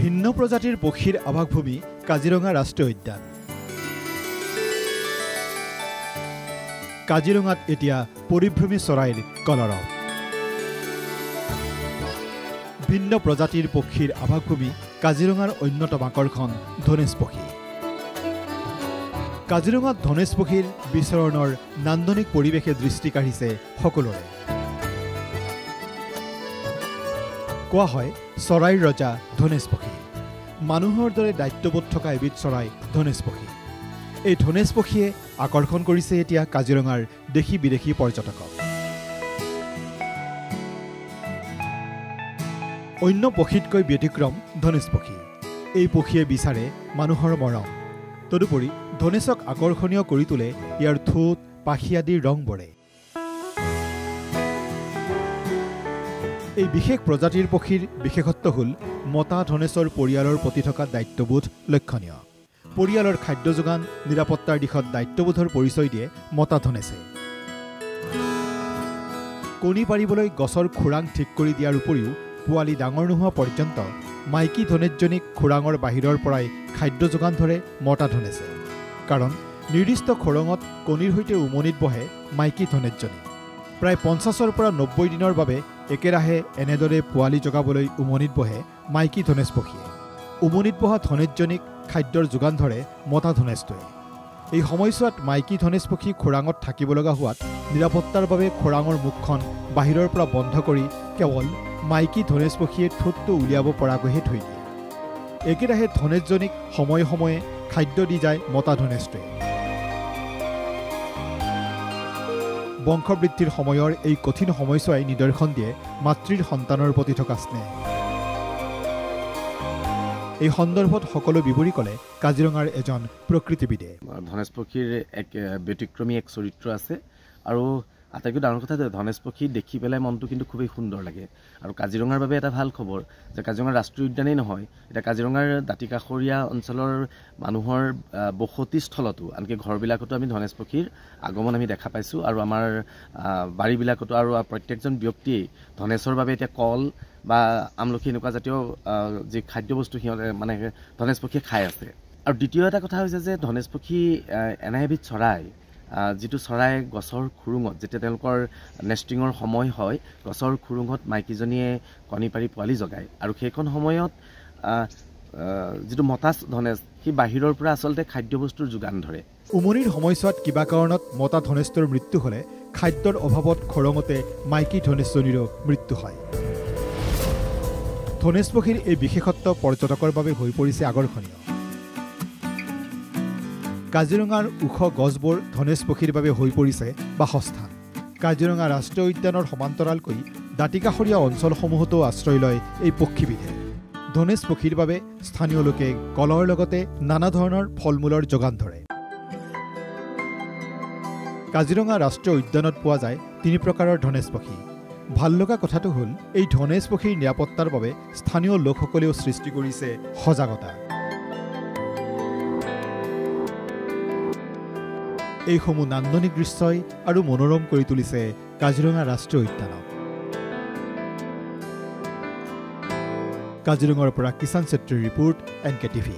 ভিন্ন প্ৰজাতিৰ পক্ষীৰ আৱাসভূমি কাজিৰঙা ৰাষ্ট্ৰীয় উদ্যান। কাজিৰঙাত এতিয়া পৰিভ্ৰমী চৰাইৰ কলৰৱ। ভিন্ন প্ৰজাতিৰ পক্ষীৰ আৱাসভূমি কাজিৰঙাৰ অন্যতম আকৰ্ষণ ধনেশ পক্ষী। কাজিৰঙাত ধনেশ পক্ষীৰ বিচৰণৰ নান্দনিক পৰিৱেশে দৃষ্টি কাঢ়িছে সকলোৰে। কোৱা হয় চৰাইৰ ৰজা ধনেশ পক্ষী। মানুহৰ দৰে দায়িত্ববোধ থকা এবিধ চৰাই ধনেশ পক্ষী। এই ধনেশ পক্ষীয়ে আকৰ্ষণ কৰিছে এতিয়া কাজিৰঙাৰ দেশী বিদেশী পৰ্যটকক। অন্য পক্ষীতকৈ ব্যতিক্ৰম ধনেশ পক্ষী। এই পক্ষীয়ে বিচাৰে মানুহৰ মৰম। তদুপৰি ধনেশক আকৰ্ষণীয় কৰি তোলে ইয়াৰ ঠোঁট পাখি আদিৰ ৰংবোৰে। এই বিশেষ প্ৰজাতিৰ পক্ষীৰ বিশেষত্ব হ'ল মতা ধনেশৰ পৰিয়ালৰ প্ৰতি থকা দায়িত্ববোধ লক্ষণীয়। পৰিয়ালৰ খাদ্য যোগান নিৰাপত্তাৰ দিশত দায়িত্ববোধৰ পৰিচয় দিয়ে মতা ধনেশে। কণী পাৰিবলৈ গছৰ খোৰাং ঠিক কৰি দিয়াৰ উপৰিও পোৱালি ডাঙৰ নোহোৱা পৰ্যন্ত মাইকী ধনেশজনীক খোৰাঙৰ বাহিৰৰ পৰাই খাদ্য যোগান ধৰে মতা ধনেশে। কাৰণ নিৰ্দিষ্ট খোৰাঙত কণীৰ সৈতে উমনিত বহে মাইকী ধনেশজনী। প্ৰায় 50ৰ পৰা 90 দিনৰ বাবে একেৰাহে এনেদৰে পোৱালি জগাবলৈ উমনিত বহে মাইকী ধনেশ পক্ষীয়ে। উমনিত বহা ধনেশজনীক খাদ্যৰ যোগান ধৰে মতা ধনেশটোৱে। এই সময়ছোৱাত মাইকী ধনেশ পক্ষী খোৰাঙত থাকিব লগা হোৱাত নিৰাপত্তাৰ বাবে খোৰাঙৰ মুখখন বাহিৰৰ পৰা বন্ধ কৰি কেৱল মাইকী ধনেশ পক্ষীয়ে ঠোঁটটো উলিয়াব পৰাকৈহে থৈ দিয়ে। একেৰাহে ধনেশজনীক সময়ে সময়ে খাদ্য দি যায় মতা ধনেশটোৱে। বংশবৃদ্ধিৰ সময়ৰ এই কঠিন সময়ছোৱাই নিদৰ্শন দিয়ে মাতৃৰ সন্তানৰ প্ৰতি থকা স্নেহ। এই সন্দৰ্ভত সকলো বিৱৰি ক'লে কাজিৰঙাৰ এজন প্ৰকৃতিবিদে। ধনেশ পক্ষীৰ এক ব্যতিক্ৰমী এক চৰিত্ৰ আছে আৰু আটাইতকৈ ডাঙৰ কথা যে ধনেশ পক্ষী দেখি পেলাই মনটো কিন্তু খুবেই সুন্দৰ লাগে। আৰু কাজিৰঙাৰ বাবে এটা ভাল খবৰ যে কাজিৰঙা ৰাষ্ট্ৰীয় উদ্যানেই নহয়, এতিয়া কাজিৰঙাৰ দাঁতিকাষৰীয়া অঞ্চলৰ মানুহৰ বসতিস্থলতো আনকি ঘৰবিলাকতো আমি ধনেশ পক্ষীৰ আগমন আমি দেখা পাইছোঁ। আৰু আমাৰ বাৰীবিলাকতো আৰু প্ৰত্যেকজন ব্যক্তিয়েই ধনেশৰ বাবে এতিয়া কল বা আমলখি এনেকুৱা জাতীয় যি খাদ্যবস্তু সিহঁতে মানে ধনেশ পক্ষীয়ে খাই আছে। আৰু দ্বিতীয় এটা কথা হৈছে যে ধনেশ পক্ষী এনে এবিধ চৰাই যিটো চৰাই গছৰ খুৰুঙত যেতিয়া তেওঁলোকৰ নেষ্টিঙৰ সময় হয় গছৰ খুৰুঙত মাইকীজনীয়ে কণী পাৰি পোৱালি জগায়। আৰু সেইখন সময়ত যিটো মতা ধনেশ সি বাহিৰৰ পৰা আচলতে খাদ্যবস্তুৰ যোগান ধৰে। উমনিৰ সময়ছোৱাত কিবা কাৰণত মতা ধনেশটোৰ মৃত্যু হ'লে খাদ্যৰ অভাৱত খোৰাঙতে মাইকী ধনেশজনীৰো মৃত্যু হয়। ধনেশ পক্ষীৰ এই বিশেষত্ব পৰ্যটকৰ বাবে হৈ পৰিছে আকৰ্ষণীয়। কাজিৰঙাৰ ওখ গছবোৰ ধনেশ পক্ষীৰ বাবে হৈ পৰিছে বাসস্থান। কাজিৰঙা ৰাষ্ট্ৰীয় উদ্যানৰ সমান্তৰালকৈ দাঁতিকাষৰীয়া অঞ্চলসমূহতো আশ্ৰয় লয় এই পক্ষীবিধে। ধনেশ পক্ষীৰ বাবে স্থানীয় লোকে কলৰ লগতে নানা ধৰণৰ ফল মূলৰ যোগান ধৰে। কাজিৰঙা ৰাষ্ট্ৰীয় উদ্যানত পোৱা যায় 3 প্ৰকাৰৰ ধনেশ পক্ষী। ভাল লগা কথাটো হ'ল এই ধনেশ পক্ষীৰ নিৰাপত্তাৰ বাবে স্থানীয় লোকসকলেও সৃষ্টি কৰিছে সজাগতা। এইসমূহ নান্দনিক দৃশ্যই আৰু মনোৰম কৰি তুলিছে কাজিৰঙা ৰাষ্ট্ৰীয় উদ্যানক। কাজিৰঙাৰ পৰা কিষাণ চেত্ৰীৰ ৰিপৰ্ট, NK TV।